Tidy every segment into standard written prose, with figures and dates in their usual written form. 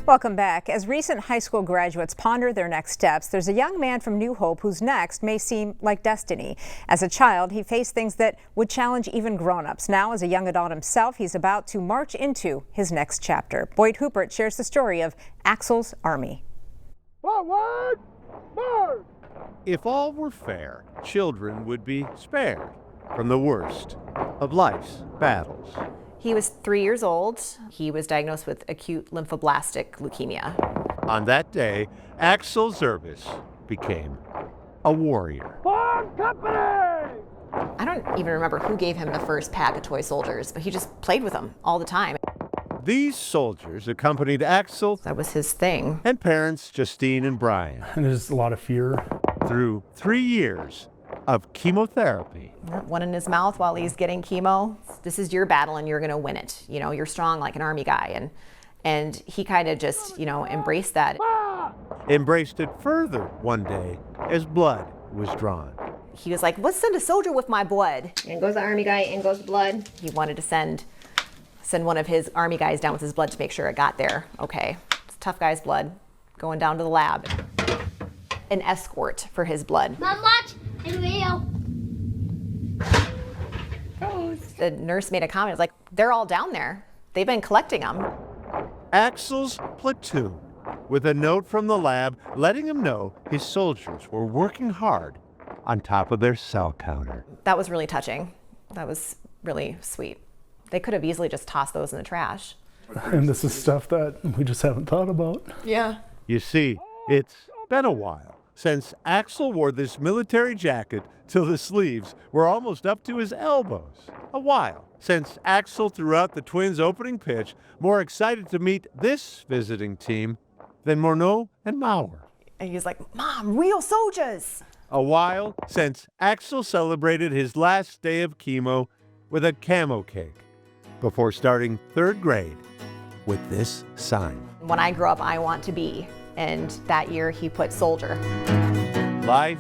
Welcome back. As recent high school graduates ponder their next steps, there's a young man from New Hope whose next may seem like destiny. As a child, he faced things that would challenge even grown-ups. Now, as a young adult himself, he's about to march into his next chapter. Boyd Huppert shares the story of Axel's Army. Forward, march! If all were fair, children would be spared from the worst of life's battles. He was 3 years old. He was diagnosed with acute lymphoblastic leukemia. On that day, Axel Zerbis became a warrior. Farm company! I don't even remember who gave him the first pack of toy soldiers, but he just played with them all the time. These soldiers accompanied Axel That was his thing. and parents Justine and Brian And there's a lot of fear. through 3 years of chemotherapy. One in his mouth while he's getting chemo. This is your battle and you're gonna win it. You know, you're strong like an army guy. And he kind of just, embraced that. Embraced it further one day as blood was drawn. He was like, let's send a soldier with my blood. In goes the army guy, in goes the blood. He wanted to send one of his army guys down with his blood to make sure it got there. Okay, it's tough guy's blood going down to the lab. An escort for his blood. Mom, watch! In video. The nurse made a comment, like, they're all down there. They've been collecting them. Axel's platoon, with a note from the lab letting him know his soldiers were working hard on top of their cell counter. That was really touching. That was really sweet. They could have easily just tossed those in the trash. And this is stuff that we just haven't thought about. Yeah. You see, it's been a while since Axel wore this military jacket till the sleeves were almost up to his elbows. A while since Axel threw out the Twins' opening pitch, more excited to meet this visiting team than Morneau and Maurer. And he was like, Mom, real soldiers. A while since Axel celebrated his last day of chemo with a camo cake before starting 3rd grade with this sign. When I grow up, I want to be. And that year he put soldier. Life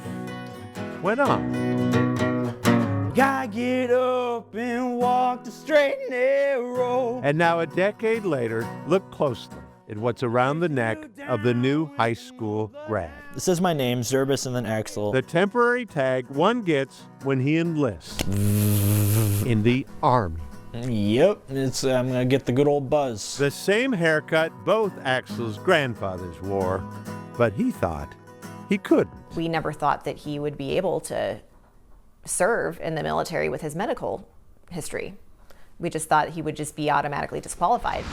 went on. Gotta get up and walk the straight and narrow. And now, a decade later, look closely at what's around the neck of the new high school grad. This is my name, Zerbis, and then Axel. The temporary tag one gets when he enlists in the Army. Yep, I'm gonna get the good old buzz. The same haircut both Axel's grandfathers wore, but he thought he couldn't. We never thought that he would be able to serve in the military with his medical history. We just thought he would just be automatically disqualified.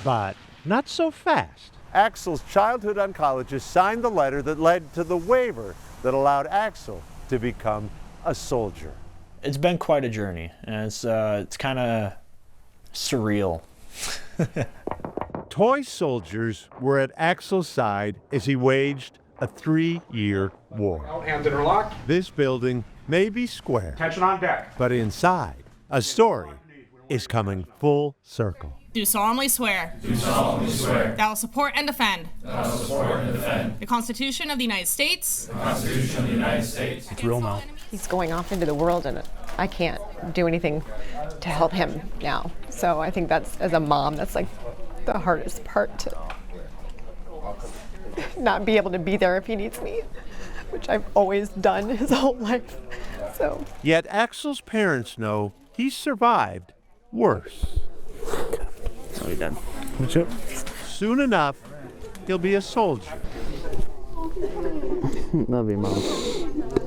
But not so fast. Axel's childhood oncologist signed the letter that led to the waiver that allowed Axel to become a soldier. It's been quite a journey, and it's kind of surreal. Toy soldiers were at Axel's side as he waged a 3-year war. Hands interlocked. This building may be square, Attention on deck. but inside, a story is coming full circle. Do solemnly swear. That I will support and defend. The Constitution of the United States. It's real now. He's going off into the world and I can't do anything to help him now. So I think that's, as a mom, that's like the hardest part, to not be able to be there if he needs me, which I've always done his whole life. So. Yet Axel's parents know he's survived worse. Are we done? Yep. Soon enough, he'll be a soldier. Love you, Mom.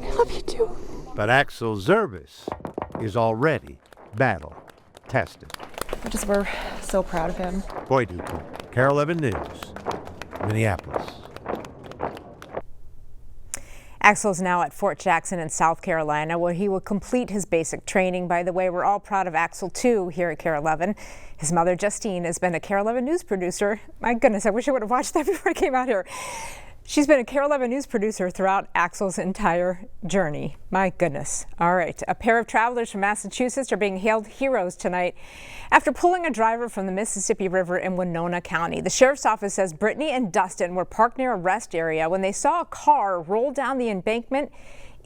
I love you too. But Axel Zerbis is already battle tested. We're so proud of him. Boyd Huppert, KARE 11 News, Minneapolis. Axel's now at Fort Jackson in South Carolina, where he will complete his basic training. By the way, we're all proud of Axel, too, here at KARE 11. His mother, Justine, has been a KARE 11 News producer. My goodness, I wish I would have watched that before I came out here. She's been a KARE 11 News producer throughout Axel's entire journey. My goodness. All right. A pair of travelers from Massachusetts are being hailed heroes tonight after pulling a driver from the Mississippi River in Winona County. The sheriff's office says Brittany and Dustin were parked near a rest area when they saw a car roll down the embankment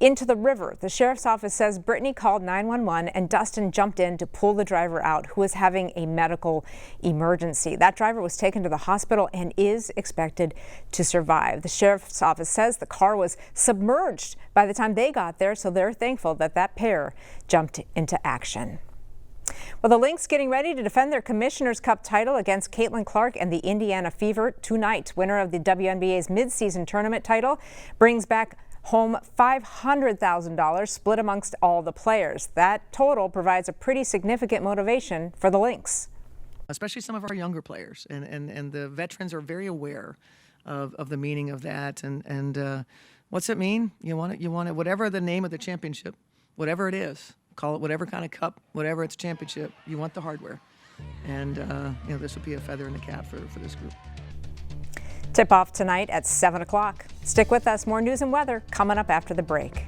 into the river. The sheriff's office says Brittany called 911 and Dustin jumped in to pull the driver out, who was having a medical emergency. That driver was taken to the hospital and is expected to survive. The sheriff's office says the car was submerged by the time they got there, so they're thankful that that pair jumped into action. Well, the Lynx getting ready to defend their Commissioner's Cup title against Caitlin Clark and the Indiana Fever tonight. Winner of the WNBA's midseason tournament title brings back home $500,000 split amongst all the players. That total provides a pretty significant motivation for the Lynx. Especially some of our younger players, and the veterans are very aware of the meaning of that. And what's it mean? You want it, whatever the name of the championship, whatever it is, call it whatever kind of cup, whatever it's championship, you want the hardware. And this would be a feather in the cap for this group. Tip off tonight at 7 o'clock. Stick with us. More news and weather coming up after the break.